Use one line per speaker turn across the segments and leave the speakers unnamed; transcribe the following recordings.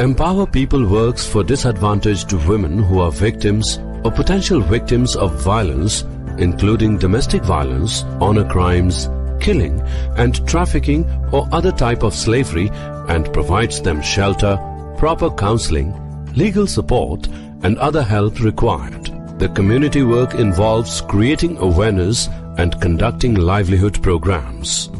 Empower People works for disadvantaged women who are victims or potential victims of violence, including domestic violence, honor crimes, killing and trafficking or other type of slavery, and provides them shelter, proper counseling, legal support and other help required. The community work involves creating awareness and conducting livelihood programs.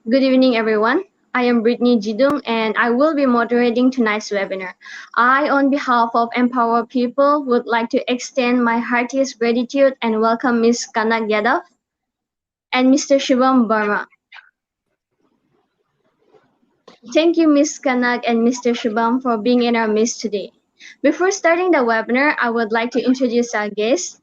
Good evening, everyone. I am Britney and I will be moderating tonight's webinar. I, on behalf of Empower People, would like to extend my heartiest gratitude and welcome Ms. Kanak Yadav and Mr. Shubham Verma. Thank you, Ms. Kanak and Mr. Shubham, for being in our midst today. Before starting the webinar, I would like to introduce our guest.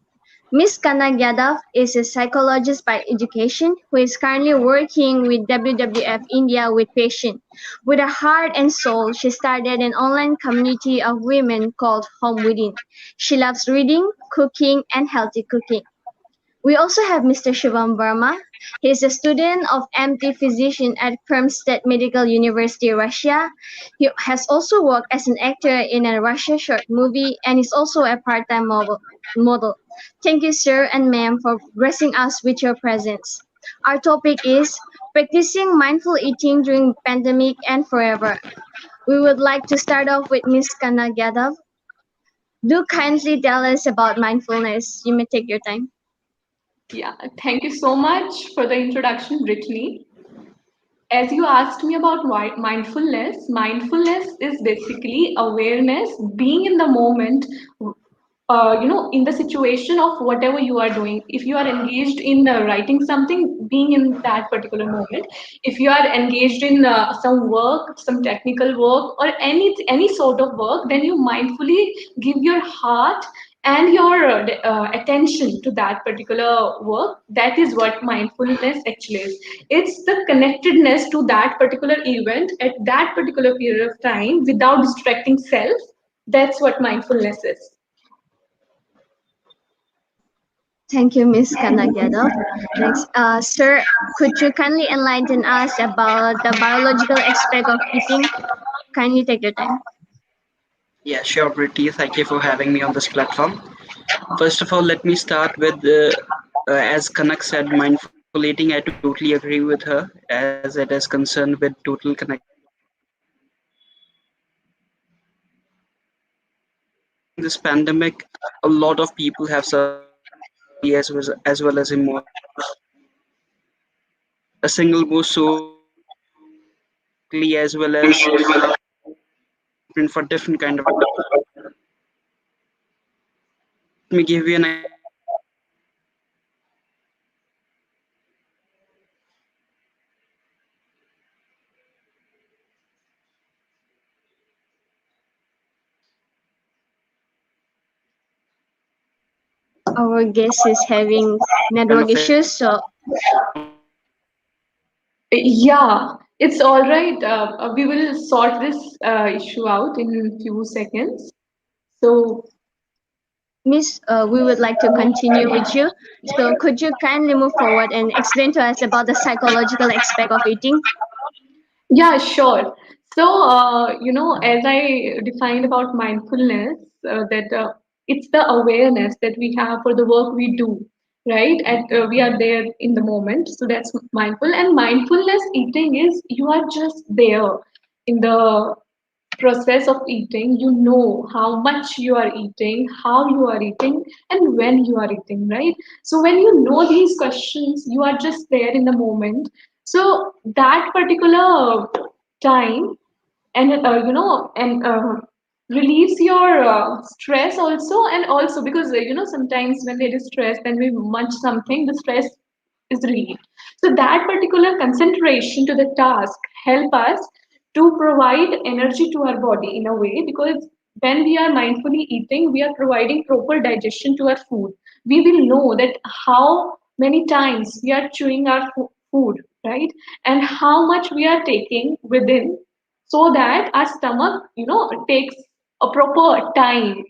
Ms. Kanak Yadav is a psychologist by education who is currently working with WWF India with passion. With her heart and soul, she started an online community of women called Home Within. She loves reading, cooking, and healthy cooking. We also have Mr. Shubham Verma. He is a student of MD Physician at Perm State Medical University, Russia. He has also worked as an actor in a Russia short movie and is also a part-time model. Thank you, sir and ma'am, for gracing us with your presence. Our topic is practicing mindful eating during pandemic and forever. We would like to start off with Ms. Kanak Yadav. Do kindly tell us about mindfulness. You may take your time.
Yeah, thank you so much for the introduction, Britney. As you asked me about mindfulness, mindfulness is basically awareness, being in the moment, in the situation of whatever you are doing. If you are engaged in writing something, being in that particular moment. If you are engaged in some work, some technical work, or any sort of work, then you mindfully give your heart and your attention to that particular work. That is what mindfulness actually is. It's the connectedness to that particular event at that particular period of time without distracting self. That's what mindfulness is.
Thank you, Ms. Kanak Yadav. Next, sir, could you kindly enlighten us about the biological aspect of eating? Kindly take your time.
Yeah, sure, Britti. Thank you for having me on this platform. First of all, let me start with, as Kanak said, mindful eating. I totally agree with her, as it is concerned with total connection. This pandemic, a lot of people have suffered as well as emotionally. A single most socially as well as for different kind of. Let me give you an
Our guest is having network issues, so
yeah, it's all right. We will sort this issue out in a few seconds. So,
Miss, we would like to continue with you. So could you kindly move forward and explain to us about the psychological aspect of eating?
yeah, sure. So, as I defined about mindfulness, that it's the awareness that we have for the work we do, right? And we are there in the moment. So that's mindful. And mindfulness eating is you are just there in the process of eating. You know how much you are eating, how you are eating, and when you are eating, right? So when you know these questions, you are just there in the moment. So that particular time, and relieves your stress also, and also because sometimes when there is stress, then we munch something, the stress is relieved. So that particular concentration to the task help us to provide energy to our body in a way, because when we are mindfully eating, we are providing proper digestion to our food. We will know that how many times we are chewing our food, right? And how much we are taking within, so that our stomach takes a proper time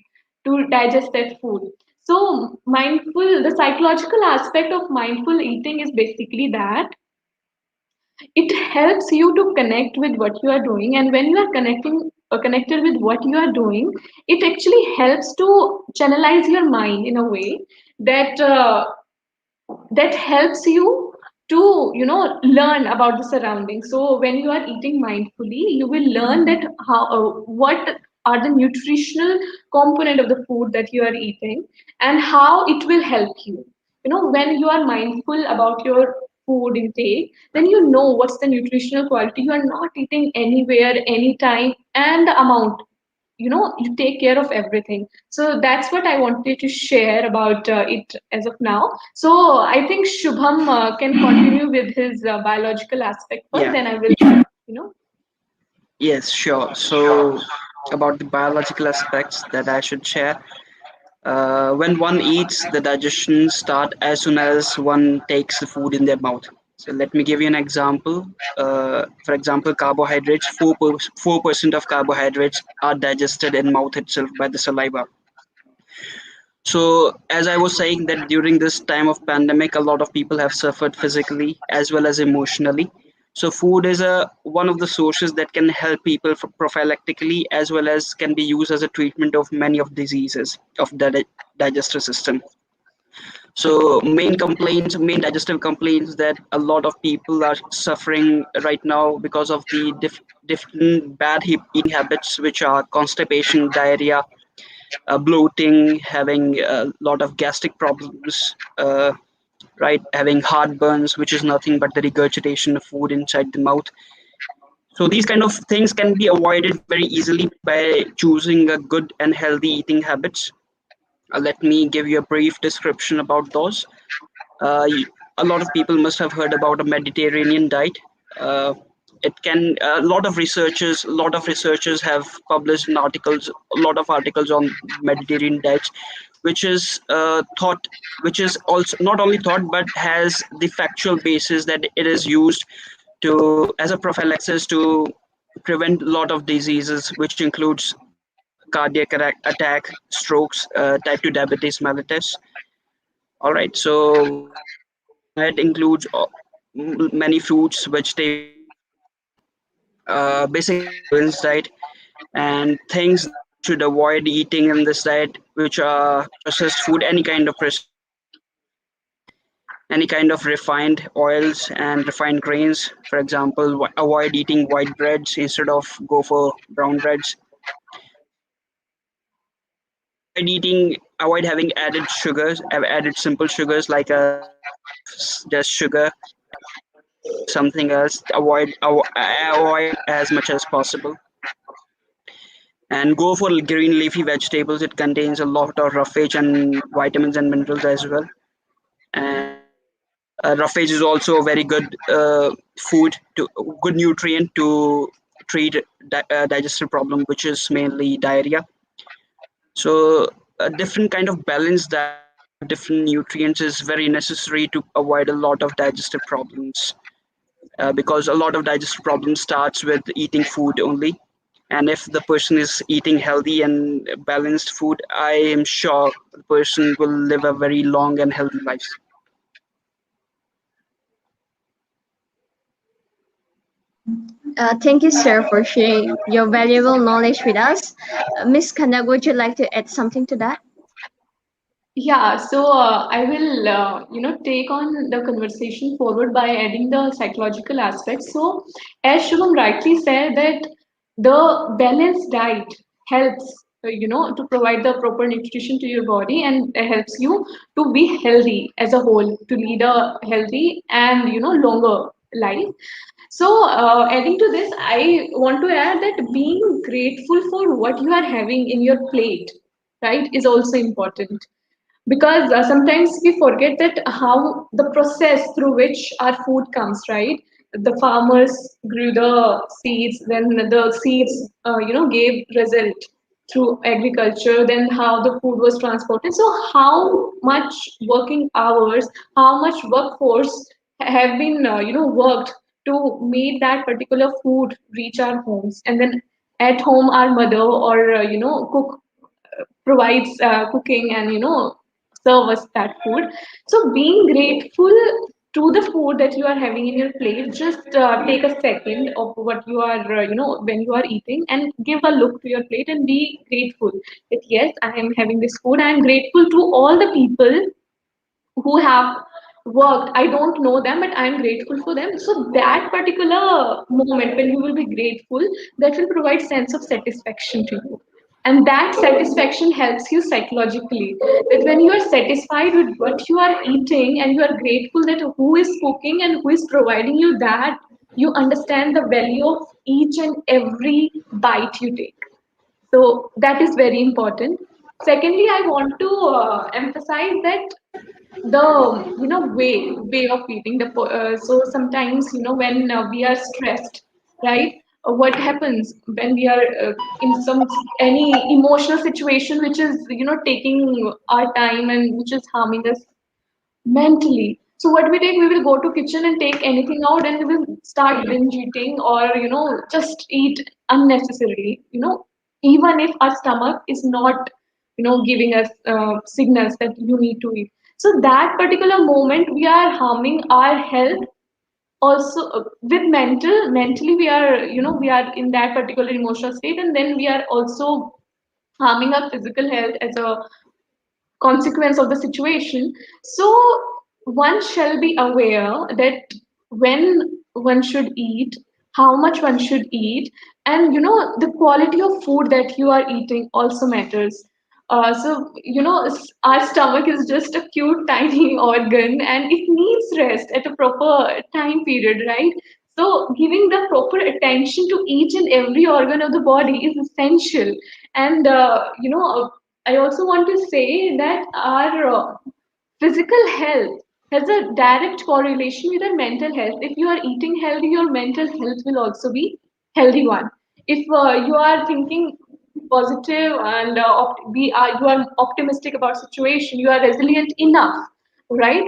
to digest that food. So the psychological aspect of mindful eating is basically that it helps you to connect with what you are doing, and when you are connected with what you are doing, it actually helps to channelize your mind in a way that that helps you to learn about the surroundings. So when you are eating mindfully, you will learn that how what are the nutritional component of the food that you are eating, and how it will help you. When you are mindful about your food intake, then you know what's the nutritional quality. You are not eating anywhere, anytime, and the amount. You take care of everything. So that's what I wanted to share about it as of now. So I think Shubham can continue with his biological aspect first,
Yeah.
then I will
Yes, sure. So about the biological aspects that I should share. When one eats, the digestion start as soon as one takes the food in their mouth. So let me give you an example. For example, carbohydrates. 4% of carbohydrates are digested in mouth itself by the saliva. So as I was saying that during this time of pandemic, a lot of people have suffered physically as well as emotionally. So food is a one of the sources that can help people prophylactically as well as can be used as a treatment of many of diseases of the digestive system. So main digestive complaints that a lot of people are suffering right now because of the different bad eating habits, which are constipation, diarrhea, bloating, having a lot of gastric problems, right? Having heartburns, which is nothing but the regurgitation of food inside the mouth. So these kind of things can be avoided very easily by choosing a good and healthy eating habits. Let me give you a brief description about those. A lot of people must have heard about a Mediterranean diet. Uh, it can a lot of researchers have published a lot of articles on Mediterranean diets, which is thought, which is also not only thought but has the factual basis that it is used to as a prophylaxis to prevent a lot of diseases, which includes cardiac attack, strokes, type 2 diabetes mellitus. All right, so Mediterranean diet includes many fruits, vegetables, basically a balanced diet, and things that one should avoid eating in this diet, which are processed food, any kind of processed food, any kind of refined oils and refined grains. For example, avoid eating white breads, instead of go for brown breads. Avoid having added sugars, have added simple sugars like a scoop of just sugar, or something else. Avoid as much as possible, and go for green leafy vegetables. It contains a lot of roughage and vitamins and minerals as well. And roughage is also a very good food, to good nutrient to treat digestive problem, which is mainly diarrhea. So a different kind of balanced diet with different nutrients is very necessary to avoid a lot of digestive problems, because a lot of digestive problems starts with eating food only. And if the person is eating healthy and balanced food, I am sure the person will live a very long and healthy life.
Thank you, sir, for sharing your valuable knowledge with us. Miss Kanak, would you like to add something to that?
Yeah, so I will, take on the conversation forward by adding the psychological aspect. So, as Shubham rightly said, that the balanced diet helps, to provide the proper nutrition to your body, and helps you to be healthy as a whole, to lead a healthy and longer life. So, adding to this, I want to add that being grateful for what you are having in your plate, right, is also important, because sometimes we forget that how the process through which our food comes, right? The farmers grew the seeds, then the seeds gave result through agriculture, then how the food was transported. So how much working hours, how much workforce have been worked to make that particular food reach our homes, and then at home our mother or cook provides cooking and serve us that food. So being grateful to the food that you are having in your plate, just take a second of what you are when you are eating, and give a look to your plate and be grateful that yes, I am having this food. I am grateful to all the people who have worked. I don't know them, but I'm grateful for them. So that particular moment when you will be grateful, that will provide sense of satisfaction to you, and that satisfaction helps you psychologically, that when you are satisfied with what you are eating and you are grateful that who is cooking and who is providing you that, you understand the value of each and every bite you take. So that is very important. Secondly, I want to emphasize that the way of eating so sometimes when we are stressed, right, what happens when we are in some any emotional situation which is taking our time and which is harming us mentally. So what we take, we will go to kitchen and take anything out, and we will start binge eating, or just eat unnecessarily. Even if our stomach is not giving us signals that you need to eat. So that particular moment, we are harming our health. Also, with mentally, we are we are in that particular emotional state, and then we are also harming our physical health as a consequence of the situation. So one shall be aware that when one should eat, how much one should eat, and the quality of food that you are eating also matters. So our stomach is just a cute tiny organ, and it needs rest at a proper time period, right? So giving the proper attention to each and every organ of the body is essential. And I also want to say that our physical health has a direct correlation with our mental health. If you are eating healthy, your mental health will also be healthy one. If you are thinking positive and you are optimistic about situation, you are resilient enough, right?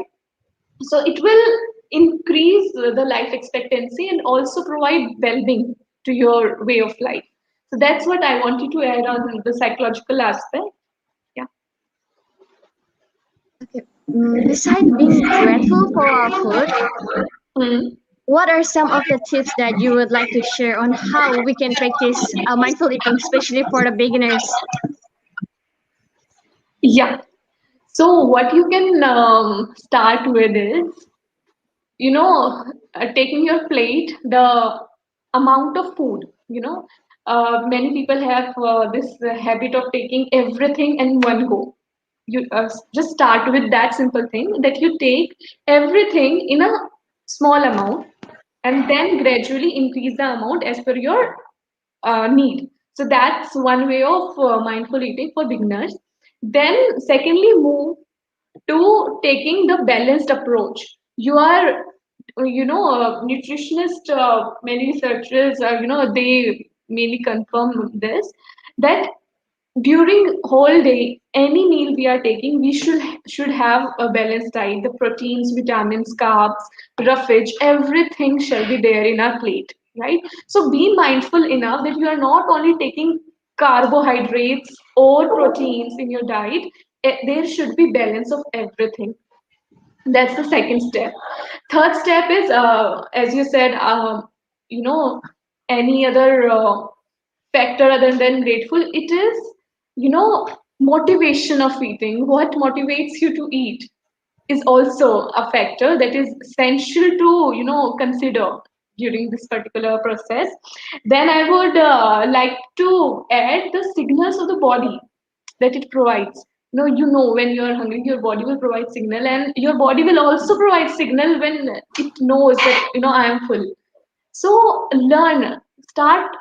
So it will increase the life expectancy and also provide well-being to your way of life. So that's what I wanted to add on the psychological aspect. Yeah.
Okay. Besides being grateful for our food,
Mm.
what are some of the tips that you would like to share on how we can practice mindful eating, especially for the beginners?
Yeah. So what you can start with is, taking your plate, the amount of food. Many people have this habit of taking everything in one go. You just start with that simple thing, that you take everything in a small amount, and then gradually increase the amount as per your need. So that's one way of mindful eating for beginners. Then secondly, move to taking the balanced approach. You are nutritionist, many researchers they mainly confirm this, that during whole day, any meal we are taking, we should have a balanced diet. The proteins, vitamins, carbs, roughage, everything shall be there in our plate, right? So be mindful enough that you are not only taking carbohydrates or proteins in your diet. There should be balance of everything. That's the second step. Third step is, as you said, you know, any other factor other than grateful. It is, motivation of eating. What motivates you to eat is also a factor that is essential to, consider during this particular process. Then I would like to add the signals of the body that it provides. When you're hungry, your body will provide signal, and your body will also provide signal when it knows that I am full. So learn, start,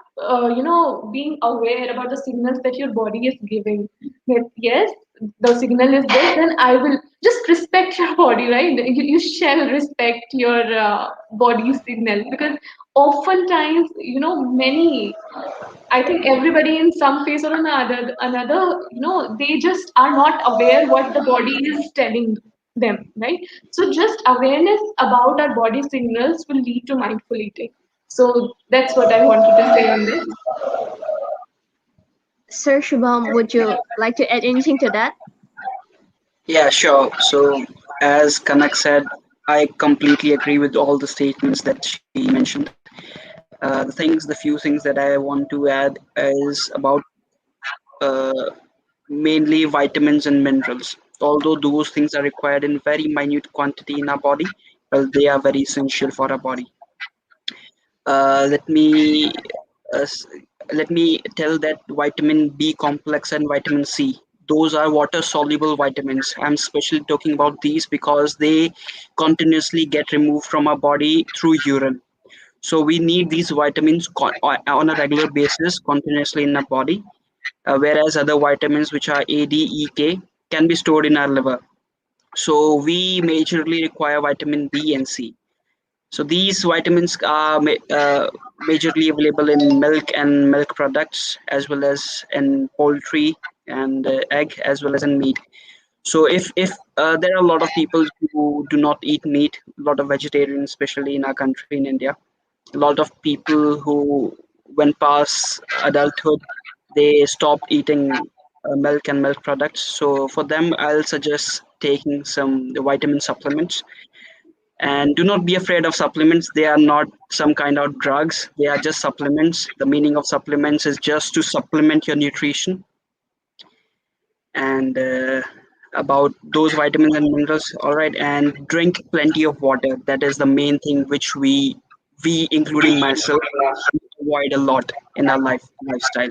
being aware about the signals that your body is giving. That yes, the signal is this, then I will just respect your body, right? You shall respect your body signal, because oftentimes, many, I think everybody in some phase or another, they just are not aware what the body is telling them, right? So just awareness about our body signals will lead to mindful eating. So that's what I wanted to say on this.
Sir Shubham, would you like to add anything to that?
Yeah, sure. So, as Kanak said, I completely agree with all the statements that she mentioned. The few things that I want to add is about uh, mainly vitamins and minerals. Although those things are required in very minute quantity in our body, well, they are very essential for our body. Let me uh, s- let me tell that vitamin B complex and vitamin C. Those are water soluble vitamins. I'm especially talking about these because they continuously get removed from our body through urine. So we need these vitamins on a regular basis, continuously in our body. Whereas other vitamins, which are A, D, E, K, can be stored in our liver. So we majorly require vitamin B and C. So these vitamins are majorly available in milk and milk products, as well as in poultry and egg, as well as in meat. So if there are a lot of people who do not eat meat, a lot of vegetarians, especially in our country in India, a lot of people who, when past adulthood, they stopped eating milk and milk products. So for them, I'll suggest taking some vitamin supplements, and do not be afraid of supplements. They are not some kind of drugs, they are just supplements. The meaning of supplements is just to supplement your nutrition. And about those vitamins and minerals, all right, and drink plenty of water. That is the main thing which we including myself avoid a lot in our lifestyle.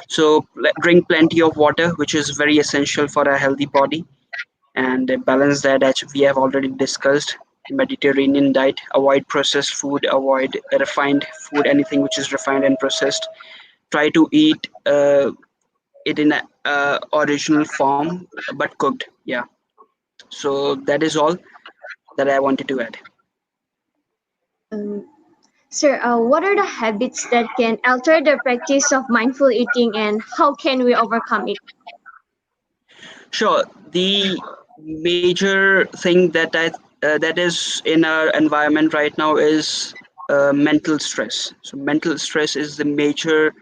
So drink plenty of water, which is very essential for a healthy body. And balance that, as we have already discussed. Mediterranean diet, avoid processed food, avoid refined food, anything which is refined and processed. Try to eat it in a original form, but cooked. Yeah. So that is all that I wanted to add.
Um, Sir, what are the habits that can alter the practice of mindful eating and how can we overcome it?
Sure. The major thing that is in our environment right now is mental stress. So mental stress is the major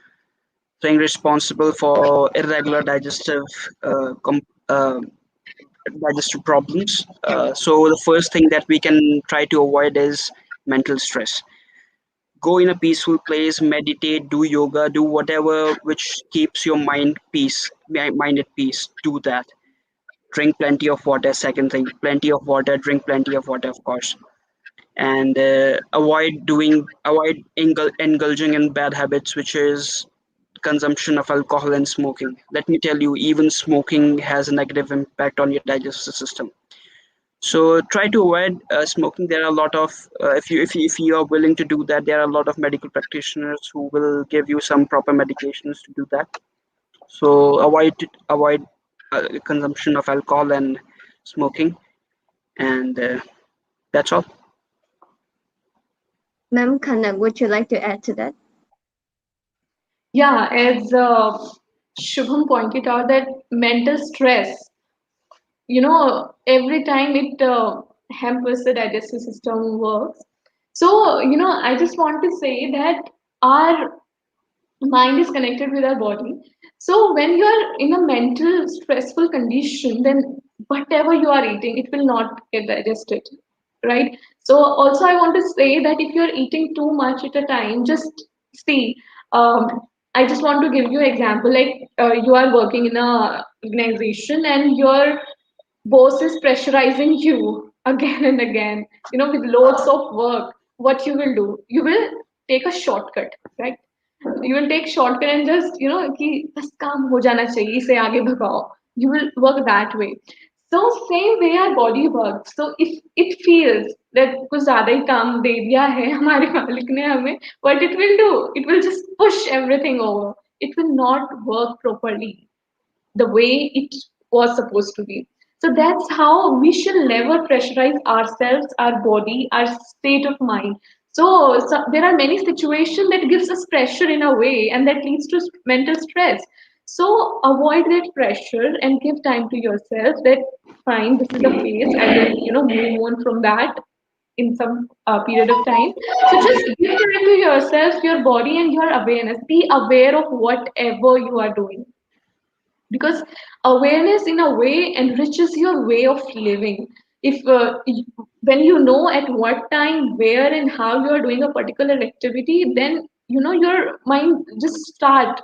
thing responsible for irregular digestive problems. So the first thing that we can try to avoid is mental stress. Go in a peaceful place, meditate, do yoga, do whatever which keeps your mind at peace. Do that. Drink plenty of water. Second thing, plenty of water. Drink plenty of water, of course, and avoid indulging in bad habits, which is consumption of alcohol and smoking. Let me tell you, even smoking has a negative impact on your digestive system. So try to avoid smoking. There are a lot of if you are willing to do that, there are a lot of medical practitioners who will give you some proper medications to do that. So avoid consumption of alcohol and smoking, and that's all.
Ma'am Kanak, would you like to add to that?
Yeah, as Shubham pointed out, that mental stress, every time it hampers the digestive system works. So, I just want to say that our mind is connected with our body. So when you are in a mental stressful condition, then whatever you are eating, it will not get digested, right? So also I want to say that if you're eating too much at a time, just see. um, I just want to give you an example, like you are working in a organization and your boss is pressurizing you again and again, with loads of work. What you will do, you will take a shortcut, right? You will take shortcut and just कि बस काम हो जाना चाहिए, इसे आगे भगाओ. You will work that way. So same way our body works. So if it feels that कुछ ज्यादा ही काम दे दिया है हमारे मालिक ने हमें, what it will do, it will just push everything over. It will not work properly the way it was supposed to be. So that's how we should never pressurize ourselves, our body, our state of mind. So there are many situations that gives us pressure in a way, and that leads to mental stress. So avoid that pressure and give time to yourself. That fine, this is the phase. I will, move on from that in some period of time. So just give time to yourself, your body, and your awareness. Be aware of whatever you are doing. because awareness in a way enriches your way of living. If when you know at what time, where, and how you are doing a particular activity, then your mind just start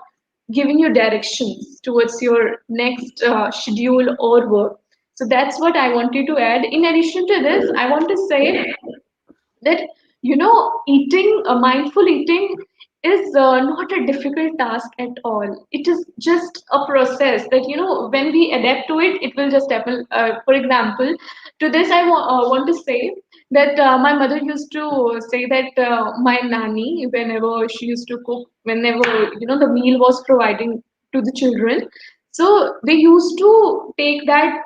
giving you directions towards your next schedule or work. So that's what I wanted to add. In addition to this, I want to say that eating mindful eating is not a difficult task at all. It is just a process that when we adapt to it, it will just happen. For example, to this want to say that my mother used to say that my nanny, whenever she used to cook, whenever the meal was providing to the children, so they used to take that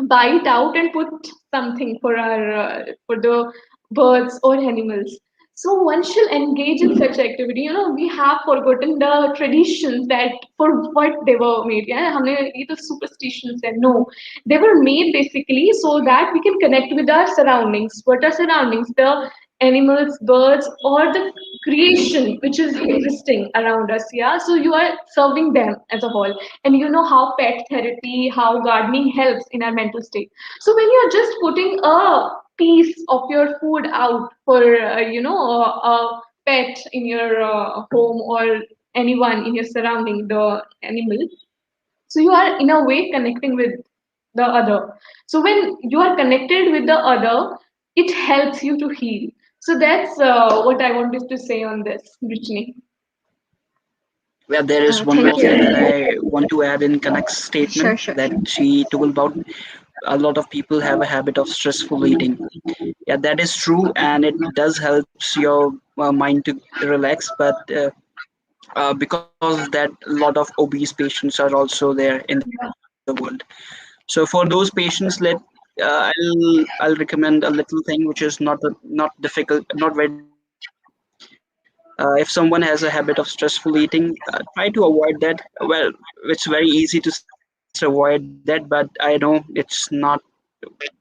bite out and put something for our for the birds or animals. So one shall engage in such activity. We have forgotten the traditions that for what they were made. Yeah, हमने ये तो superstitions है. No, they were made basically so that we can connect with our surroundings. What are surroundings? The animals, birds, or the creation which is existing around us. Yeah, so you are serving them as a whole, and you know how pet therapy, how gardening helps in our mental state. So when you're just putting a piece of your food out for a pet in your home or anyone in your surrounding, the animal, so you are in a way connecting with the other. So when you are connected with the other, it helps you to heal. So that's what I wanted to say on this, Brittany.
Well, there is one more
Thank
thing that
you.
I want to add in Kanak's
Sure,
statement
sure,
that
sure.
she told about a lot of people have a habit of stressful eating. Yeah, that is true, and it does helps your mind to relax. But because of that, a lot of obese patients are also there in the world. So for those patients, I'll recommend a little thing which is not difficult, not very difficult. If someone has a habit of stressful eating, try to avoid that. Well, it's very easy to say just avoid that, but I know it's not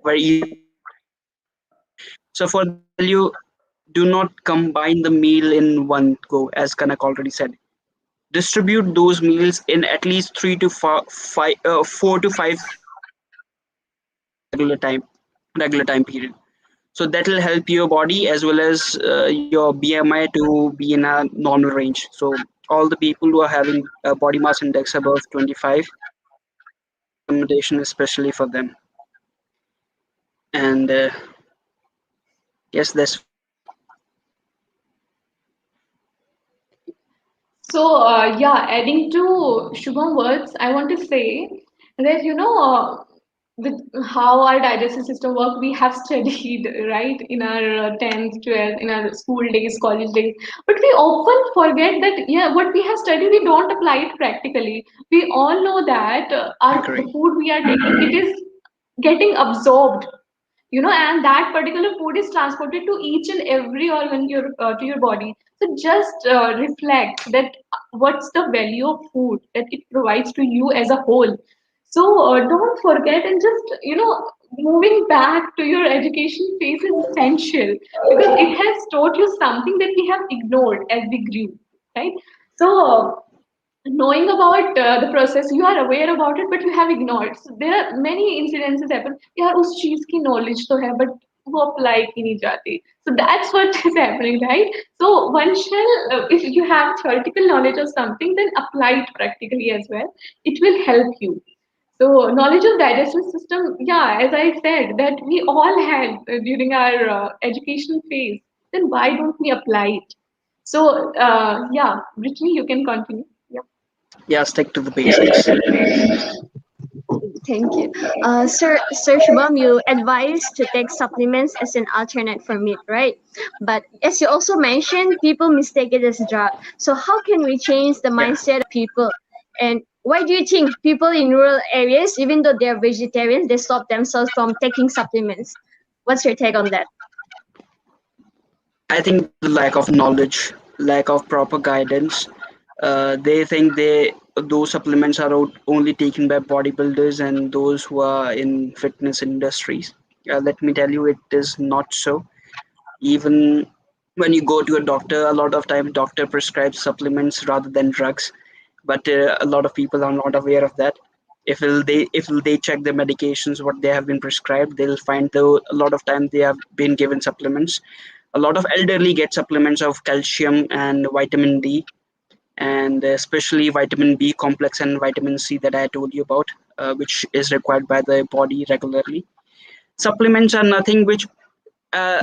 very easy to do that. So for that, I'll tell you, do not combine the meal in one go, as Kanak already said. Distribute those meals in at least 4 to 5 regular time period. So that will help your body as well as your BMI to be in a normal range. So all the people who are having a body mass index above 25, this is a recommendation especially for them. And yes, that's what I have.
So, yeah, adding to Shubham words, I want to say that, with how our digestive system work, we have studied, right, in our 10th, 12th, in our school days, college days. But we often forget that, yeah, what we have studied, we don't apply it practically. We all know that the
Agree.
food we are taking, it is getting absorbed, and that particular food is transported to each and every organ to your body. So just reflect that what's the value of food that it provides to you as a whole. So don't forget, and just moving back to your education phase is essential because it has taught you something that we have ignored as we grew, right? So knowing about the process, you are aware about it but you have ignored. So there are many incidences happen, यार उस चीज की knowledge तो है but वो apply की नहीं जाती. So that's what is happening, right? So one shall if you have theoretical knowledge of something, then apply it practically as well. It will help you. So knowledge of digestive system, yeah, as I said, that we all had during our education phase, then why don't we apply it? So yeah, Brittany, you can continue. Yeah.
Yeah, stick to the basics.
Thank you. Sir Shubham, you advised to take supplements as an alternate for meat, right? But as you also mentioned, people mistake it as a drug. So how can we change the
Yeah.
mindset of people? And why do you think people in rural areas, even though they're vegetarians, they stop themselves from taking supplements? What's your take on that?
I think the lack of knowledge, lack of proper guidance. They think those supplements are only taken by bodybuilders and those who are in fitness industries. Let me tell you, it is not so. Even when you go to a doctor, a lot of time doctor prescribes supplements rather than drugs. but a lot of people are not aware of that. If they check the medications what they have been prescribed, they'll find though a lot of time they have been given supplements. A lot of elderly get supplements of calcium and vitamin D, and especially vitamin B complex and vitamin C that I told you about, which is required by the body regularly. Supplements are nothing which, uh,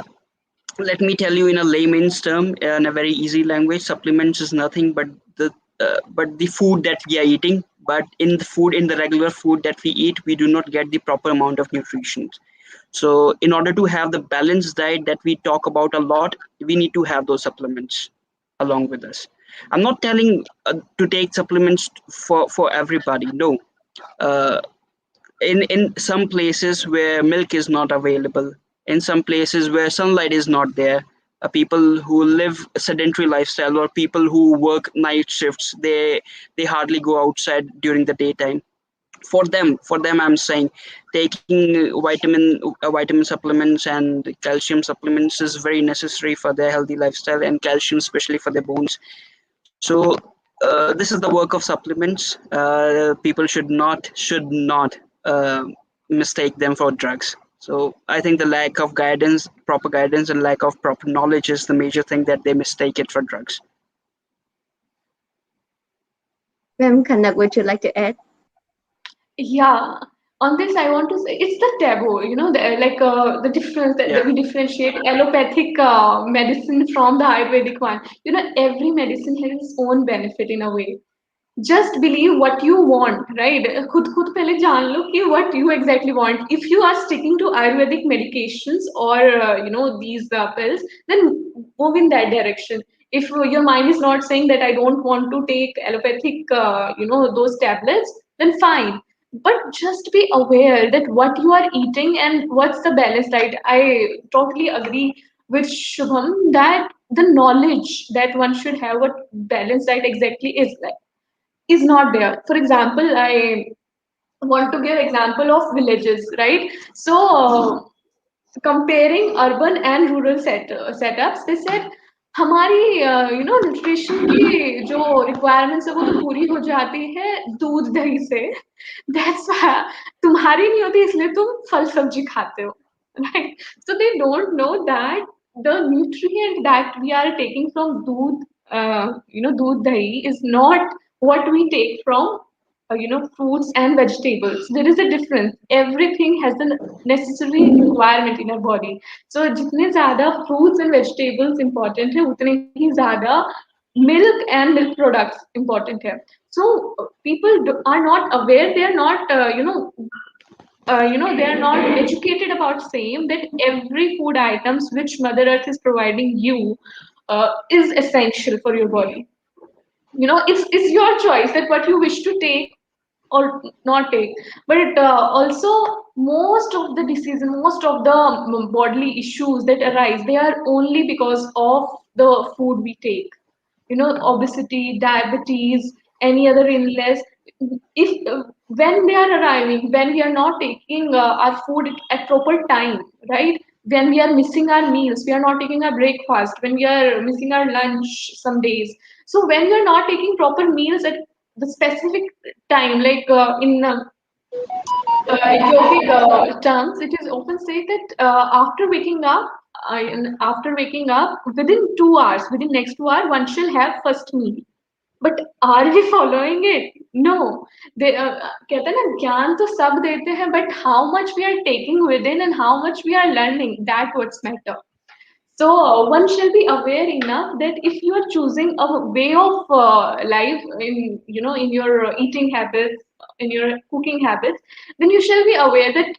let me tell you in a layman's term, in a very easy language, supplements is nothing but the food that we are eating. But in the regular food that we eat, we do not get the proper amount of nutrition. So in order to have the balanced diet that we talk about a lot, we need to have those supplements along with us. I'm not telling to take supplements for everybody. No. uh, in some places where milk is not available, in some places where sunlight is not there, people who live a sedentary lifestyle or people who work night shifts, they hardly go outside during the daytime. For them I'm saying taking vitamin supplements and calcium supplements is very necessary for their healthy lifestyle, and calcium especially for their bones. So this is the work of supplements. People should not mistake them for drugs. So I think the lack of guidance, proper guidance, and lack of proper knowledge is the major thing that they mistake it for drugs.
Kanak, would you like to add?
Yeah, on this I want to say it's the taboo, the difference that
Yeah.
we differentiate allopathic medicine from the Ayurvedic one. Every medicine has its own benefit in a way. Just believe what you want, right? खुद पहले जान लो कि what you exactly want. If you are sticking to Ayurvedic medications or these pills, then move in that direction. If your mind is not saying that I don't want to take allopathic, those tablets, then fine. But just be aware that what you are eating and what's the balanced diet. I totally agree with Shubham that the knowledge that one should have what balanced diet exactly is not there. For example, I want to give example of villages, right? So comparing urban and rural setups, they said हमारी nutrition की जो requirements है वो तो पूरी हो जाती है दूध दही से दैट्स तुम्हारी नहीं होती इसलिए तुम फल सब्जी खाते हो right. So they don't know that the nutrient that we are taking from doodh dahi is not what we take from fruits and vegetables. There is a difference. Everything has a necessary requirement in our body. So जितने ज़्यादा fruits and vegetables important है उतने ही ज़्यादा milk and milk products important है. So people are not aware. They are not they are not educated about same that every food items which Mother Earth is providing you is essential for your body. It's your choice that what you wish to take or not take. But also most of the diseases, most of the bodily issues that arise, they are only because of the food we take. Obesity, diabetes, any other illness. If when they are arriving, when we are not taking our food at proper time, right? When we are missing our meals, we are not taking our breakfast, when we are missing our lunch some days. So when we are not taking proper meals at the specific time, like in yogic terms, it is often said that after waking up, within 2 hours, within next 2 hours, one shall have first meal. But are we following it? No. कहते हैं ना ज्ञान तो सब देते हैं, but how much we are taking within and how much we are learning, that what's matter. So one shall be aware enough that if you are choosing a way of life in your eating habits, in your cooking habits, then you shall be aware that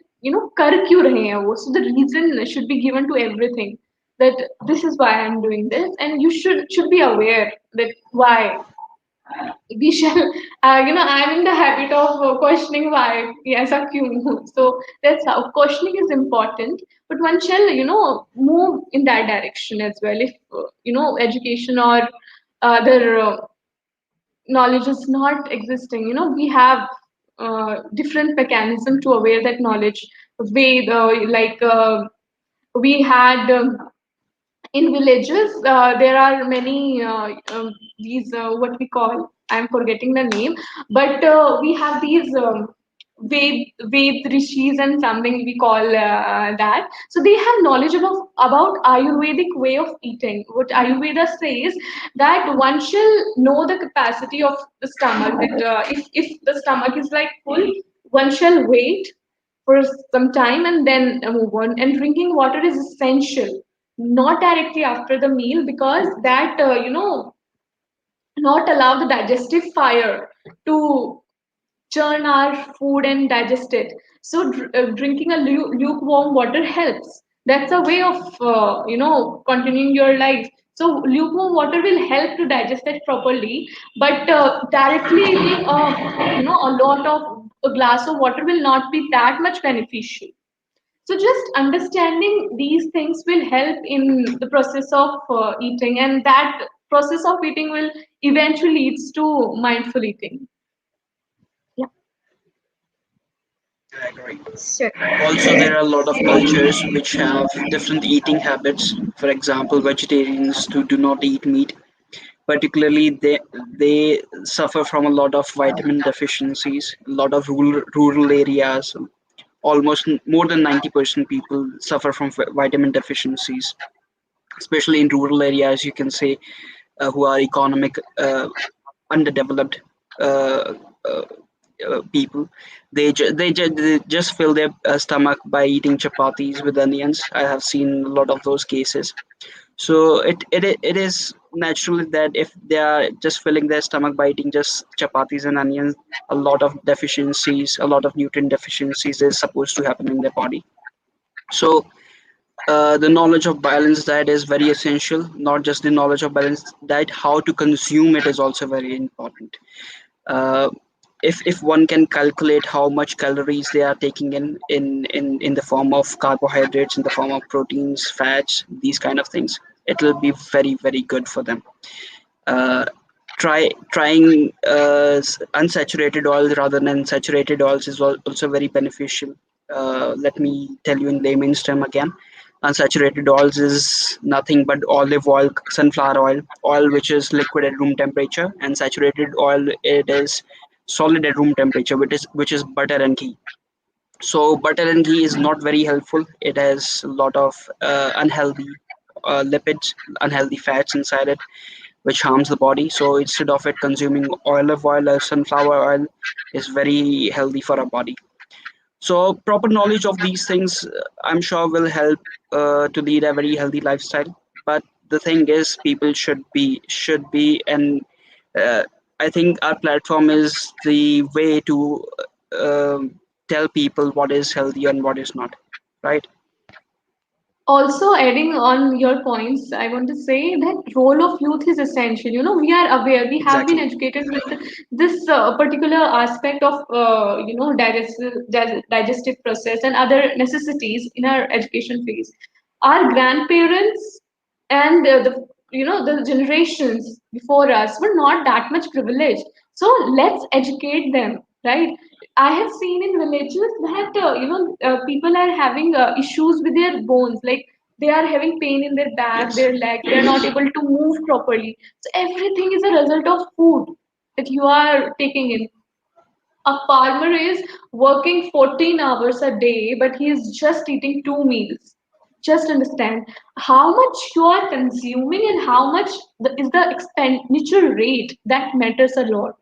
कर क्यों रहे हैं वो. So the reason should be given to everything. That this is why I'm doing this, and you should be aware that why we shall I'm in the habit of questioning why yes or क्यों. So that's how questioning is important, but one shall move in that direction as well. If education or other knowledge is not existing, we have different mechanism to aware that knowledge way like we had in villages there are many these what we call I'm forgetting the name, but we have these Ved rishis and something we call that. So they have knowledge about Ayurvedic way of eating. What Ayurveda says that one shall know the capacity of the stomach. That if the stomach is like full, one shall wait for some time and then move on. And drinking water is essential, not directly after the meal, because that not allow the digestive fire to churn our food and digest it. So drinking a lukewarm water helps. That's a way of continuing your life. So lukewarm water will help to digest it properly, but directly eating a lot of a glass of water will not be that much beneficial. So just understanding these things will help in the process of eating, and that process of eating will eventually leads to mindful eating. Yeah.
I agree.
Sure.
Also, there are a lot of cultures which have different eating habits. For example, vegetarians who do not eat meat, particularly they suffer from a lot of vitamin deficiencies. A lot of rural areas, almost more than 90% people suffer from vitamin deficiencies, especially in rural areas. You can say who are economic underdeveloped uh, uh, people. They just fill their stomach by eating chapatis with onions. I have seen a lot of those cases. So it is natural that if they are just filling their stomach by eating just chapatis and onions, a lot of deficiencies, a lot of nutrient deficiencies is supposed to happen in their body. So the knowledge of balanced diet is very essential. Not just the knowledge of balanced diet, how to consume it is also very important. uh, if one can calculate how much calories they are taking in the form of carbohydrates, in the form of proteins, fats, these kind of things, it will be very good for them. uh, trying unsaturated oils rather than saturated oils is also very beneficial. Let me tell you in layman's term again. Unsaturated oils is nothing but olive oil, sunflower oil which is liquid at room temperature, and saturated oil, it is solid at room temperature, which is butter and ghee. So butter and ghee is not very helpful. It has a lot of unhealthy lipids, unhealthy fats inside it, which harms the body. So instead of it, consuming olive oil or sunflower oil is very healthy for our body. So proper knowledge of these things, I'm sure, will help to lead a very healthy lifestyle. But the thing is, people should be, and uh, I think our platform is the way to tell people what is healthy and what is not. Right?
Also, adding on your points, I want to say that role of youth is essential. We are aware, we have been
Exactly.
educated with this particular aspect of digestive process and other necessities in our education phase. Our grandparents and the generations before us were not that much privileged. So let's educate them, right? I have seen in villages that people are having issues with their bones, like they are having pain in their back,
Yes.
their leg, they are not able to move properly. So everything is a result of food that you are taking in. A farmer is working 14 hours a day, but he is just eating two meals. Just understand how much you are consuming and how much is the expenditure rate that matters a lot,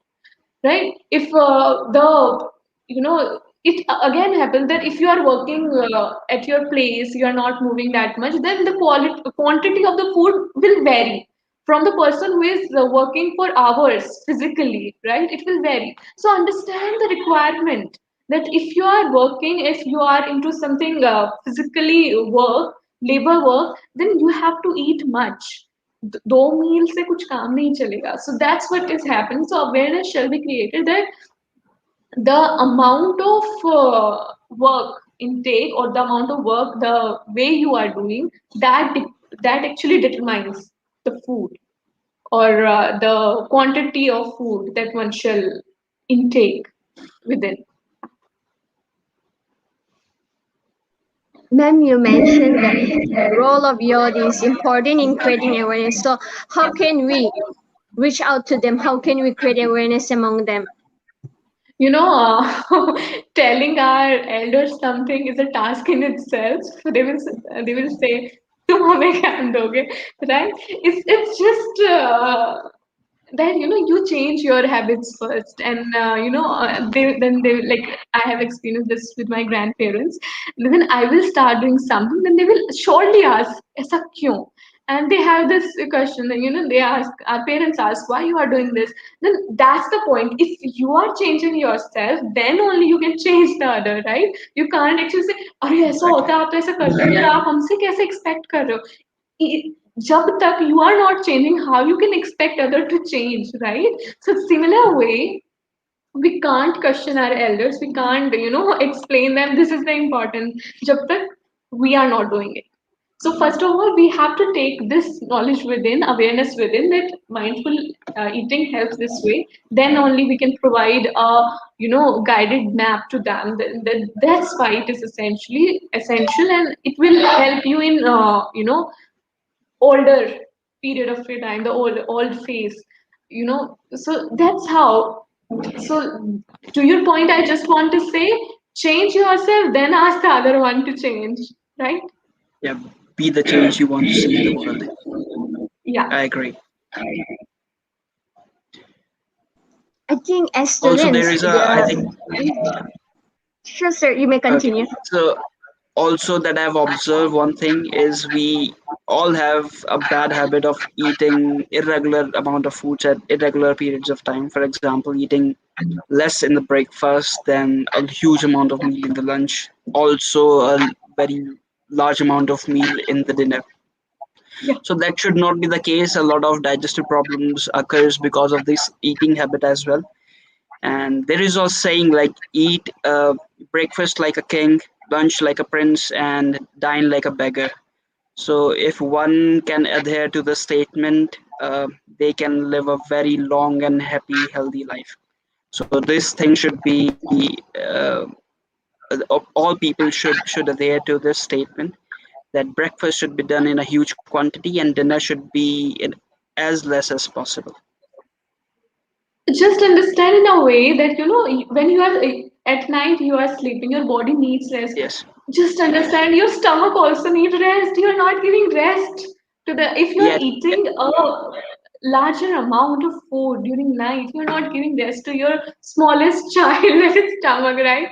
right? If the you know it again happens that if you are working at your place, you are not moving that much, then the quantity of the food will vary from the person who is working for hours physically, right? It will vary. So understand the requirement, that if you are working, if you are into something physically work, labor work, then you have to eat much. दो मील से कुछ काम नहीं चलेगा. So that's what is happening. So awareness shall be created that the amount of work intake, or the amount of work, the way you are doing, that actually determines the food, or the quantity of food that one shall intake within.
Ma'am, you mentioned that role of youth is important in creating awareness. So how can we reach out to them? How can we create awareness among them?
You know, telling our elders something is a task in itself. So they will say, "तुम हमें ज्ञान दोगे," right? It's just that you change your habits first, and they like, I have experienced this with my grandparents. Then I will start doing something, then they will surely ask, "ऐसा क्यों?" And they have this question, they ask, our parents ask, "Why you are doing this?" Then that's the point. If you are changing yourself, then only you can change the other, right? You can't actually say, "अरे ऐसा
Right.
होता है, आप तो ऐसा करते हो, फिर आप हमसे कैसे expect कर रहे हो?" जब तक you are not changing, how you can expect other to change, right? So similar way, we can't question our elders, we can't explain them this is the important, jab tak we are not doing it. So first of all, we have to take this knowledge within, awareness within, that mindful eating helps this way. Then only we can provide a guided map to them. That's why it is essentially essential, and it will help you in older period of your time, the old phase, so that's how. So to your point, I just want to say, change yourself, then ask the other one to change, right?
Yeah, be the change you want to see in the world.
Yeah.
I agree.
I think as
Also, there
students,
is a, I think,
sure, sir, you may
okay.
continue.
So also that I've observed one thing is we all have a bad habit of eating irregular amount of foods at irregular periods of time. For example, eating less in the breakfast than a huge amount of meal in the lunch. Also, a very large amount of meal in the dinner.
Yeah.
So that should not be the case. A lot of digestive problems occurs because of this eating habit as well. And there is a saying like eat breakfast like a king, lunch like a prince, and dine like a beggar. So if one can adhere to the statement, they can live a very long and happy, healthy life. So this thing should be all people should adhere to this statement, that breakfast should be done in a huge quantity and dinner should be in as less as possible.
Just understand in a way that when you are at night, you are sleeping, your body needs rest.
Yes.
Just understand your stomach also needs rest. You're not giving rest to the, if you're
Yet,
eating a larger amount of food during night, you're not giving rest to your smallest child, that is stomach, right?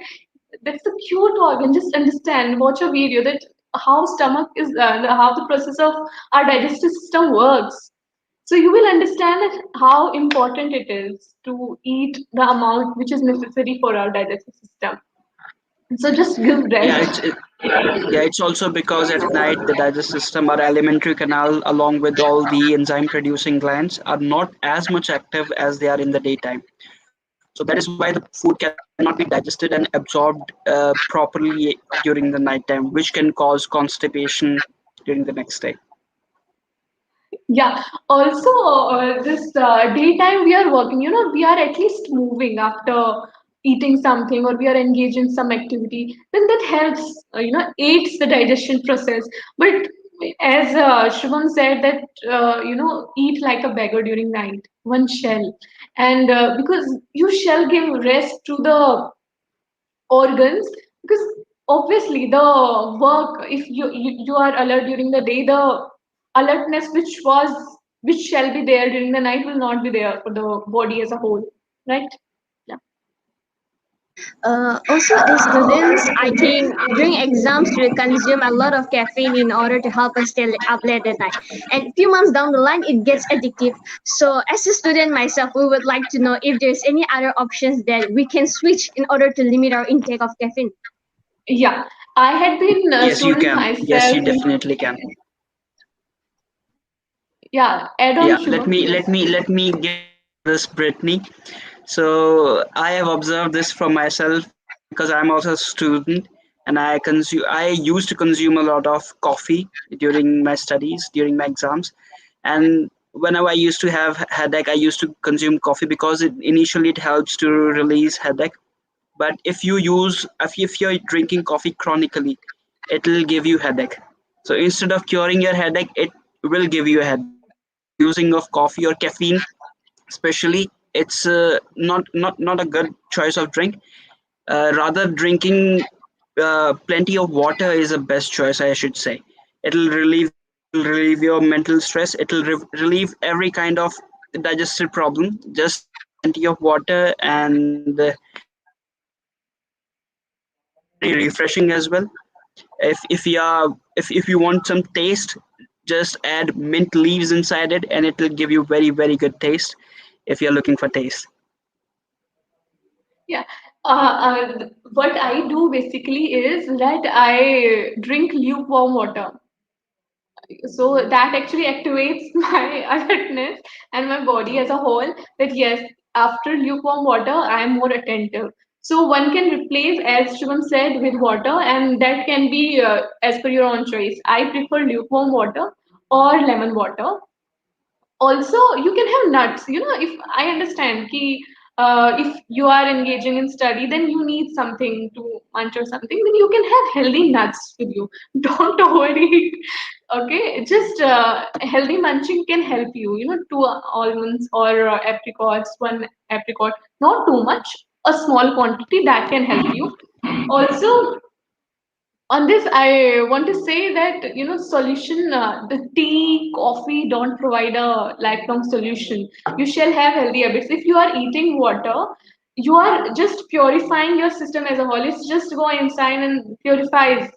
That's the cute organ. Just understand, watch a video that how stomach is, how the process of our digestive system works. So you will understand that how important it is to eat the amount which is necessary for our digestive system. So just give
yeah,
rest.
it's also because at night the digestive system or alimentary canal, along with all the enzyme producing glands, are not as much active as they are in the daytime. So that is why the food cannot be digested and absorbed properly during the nighttime, which can cause constipation during the next day.
Yeah. Also, this daytime we are working, we are at least moving after eating something, or we are engaged in some activity. Then that helps, aids the digestion process. But as Shubham said, that eat like a beggar during night, one shall, and because you shall give rest to the organs, because obviously the work, if you are alert during the day, the alertness which shall be there during the night will not be there for the body as a whole, right? Yeah.
Also, as students, I think during exams we consume a lot of caffeine in order to help us stay up late at night. And a few months down the line, it gets addictive. So, as a student myself, we would like to know if there's any other options that we can switch in order to limit our intake of caffeine.
Yeah, I had been a
Yes, you
student
can. Yes,
myself.
you definitely can.
Yeah, add on,
Yeah, let
Shubham,
me
please.
let me let me give this, Brittany. So I have observed this from myself because I'm also a student, and I used to consume a lot of coffee during my studies, during my exams, and whenever I used to have headache, I used to consume coffee because initially it helps to release headache. But if you're drinking coffee chronically, it will give you headache. So instead of curing your headache, it will give you a headache. So using of coffee or caffeine especially, it's not a good choice of drink. Rather, drinking plenty of water is the best choice, I should say. It'll relieve your mental stress. It'll relieve every kind of digestive problem. Just drink plenty of water, and it's very refreshing as well. If you want some taste, just add mint leaves inside it, and it will give you very good taste. If you're looking for taste,
Yeah. What I do basically is that I drink lukewarm water. So that actually activates my alertness and my body as a whole. That yes, after lukewarm water, I am more attentive. So one can replace, as Shubham said, with water, and that can be as per your own choice. I prefer lukewarm water or lemon water. Also, you can have nuts. If I understand ki, if you are engaging in study, then you need something to munch or something, then you can have healthy nuts with you. Don't overeat. Okay, just healthy munching can help you. 2 almonds or apricots, one apricot, not too much, a small quantity that can help you. Also, on this, I want to say that solution, the tea, coffee don't provide a lifelong solution. You shall have healthy habits. If you are eating water, you are just purifying your system as a whole. It's just go inside and purifies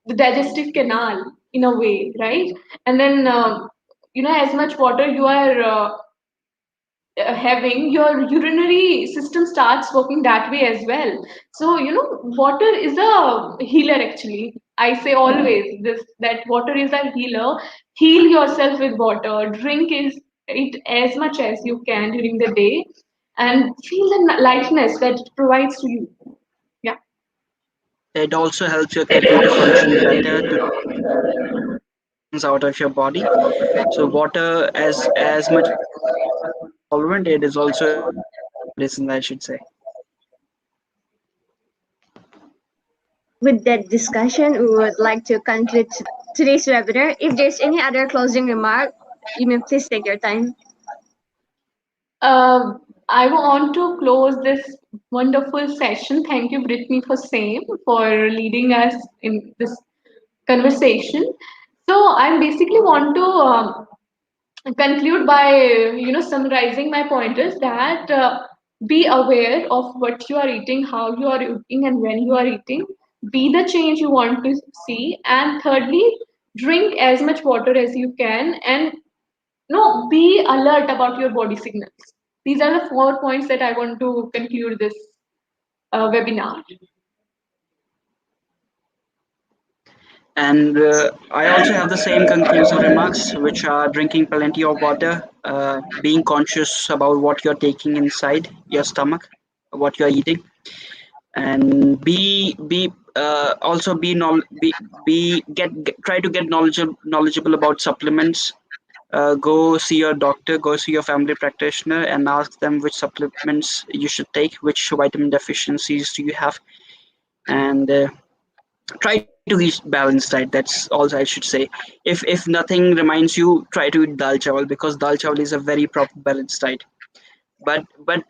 the digestive canal in a way, right? And then as much water you are having, your urinary system starts working that way as well. So water is a healer. Actually, I say always this, that water is a healer. Heal yourself with water. Drink it as much as you can during the day, and feel the lightness that it provides to you. Yeah.
it also helps your kidney to function better, to things out of your body. So water, as much as solvent, it is also a medicine, I should say.
With that discussion, we would like to conclude today's webinar. If there's any other closing remark, you may please take your time.
I want to close this wonderful session. Thank you, Brittany, for leading us in this conversation. So I basically want to conclude by summarizing my pointers, that be aware of what you are eating, how you are eating, and when you are eating. Be the change you want to see, and thirdly, drink as much water as you can, and no, be alert about your body signals. These are the 4 points that I want to conclude this webinar.
And I also have the same conclusive remarks, which are drinking plenty of water, being conscious about what you're taking inside your stomach, what you're eating, and also try to get knowledgeable about supplements. Go see your doctor, go see your family practitioner, and ask them which supplements you should take, which vitamin deficiencies do you have, and try to eat balanced diet. That's all I should say. If nothing reminds you, try to eat dal chawal, because dal chawal is a very proper balanced diet. But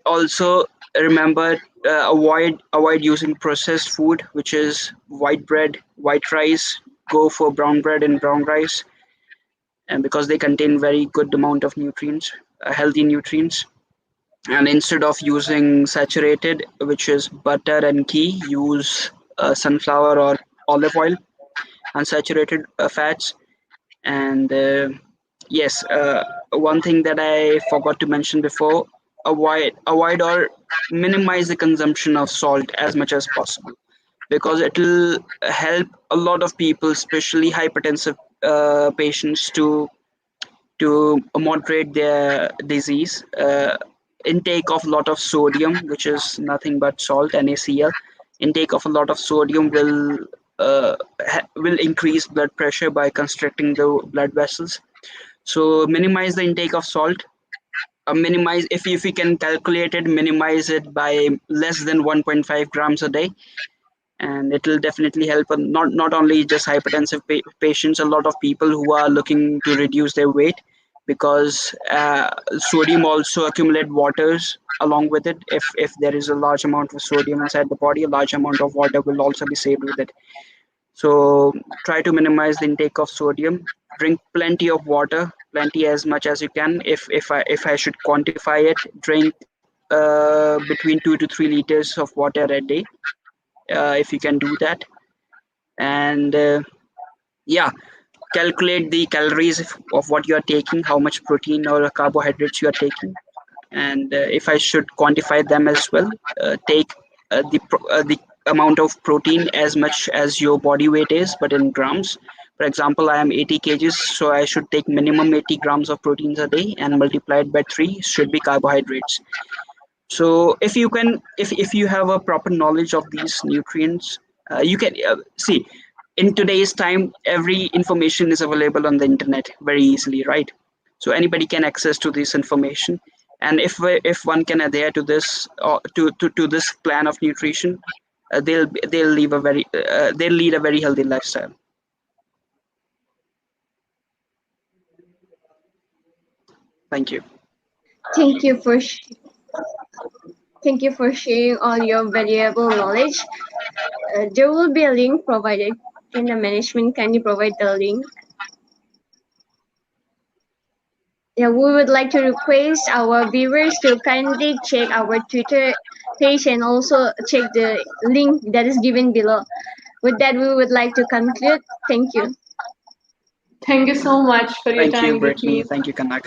also remember, avoid using processed food, which is white bread, white rice. Go for brown bread and brown rice, and because they contain very good amount of nutrients, healthy nutrients. And instead of using saturated, which is butter and ghee, use sunflower or olive oil, unsaturated fats. And yes, one thing that I forgot to mention before: avoid or minimize the consumption of salt as much as possible, because it will help a lot of people, especially hypertensive patients, to moderate their disease. Intake of a lot of sodium, which is nothing but salt, NaCl. Intake of a lot of sodium will increase blood pressure by constricting the blood vessels. So minimize the intake of salt. Minimize, if you can calculate it, minimize it by less than 1.5 grams a day, and it will definitely help. Not only just hypertensive patients, a lot of people who are looking to reduce their weight, because sodium also accumulate waters along with it. If there is a large amount of sodium inside the body, a large amount of water will also be saved with it. So try to minimize the intake of sodium. Drink plenty of water, plenty as much as you can. If I should quantify it, drink between 2 to 3 liters of water a day, if you can do that. And yeah, calculate the calories of what you are taking, how much protein or carbohydrates you are taking. And if I should quantify them as well, take the amount of protein as much as your body weight is, but in grams. For example, I am 80 kgs, so I should take minimum 80 grams of proteins a day, and multiplied by 3 should be carbohydrates. So if you have a proper knowledge of these nutrients, you can see, in today's time every information is available on the internet very easily, right? So anybody can access to this information, and if one can adhere to this, to this plan of nutrition, they'll lead a very healthy lifestyle. Thank you.
Thank you for thank you for sharing all your valuable knowledge. There will be a link provided in the management. Can you provide the link? Yeah, we would like to request our viewers to kindly check our Twitter page and also check the link that is given below. With that, we would like to conclude. Thank you.
Thank you so much for your
Thank you,
time,
Brittany.
Britney.
Thank you, Kanak.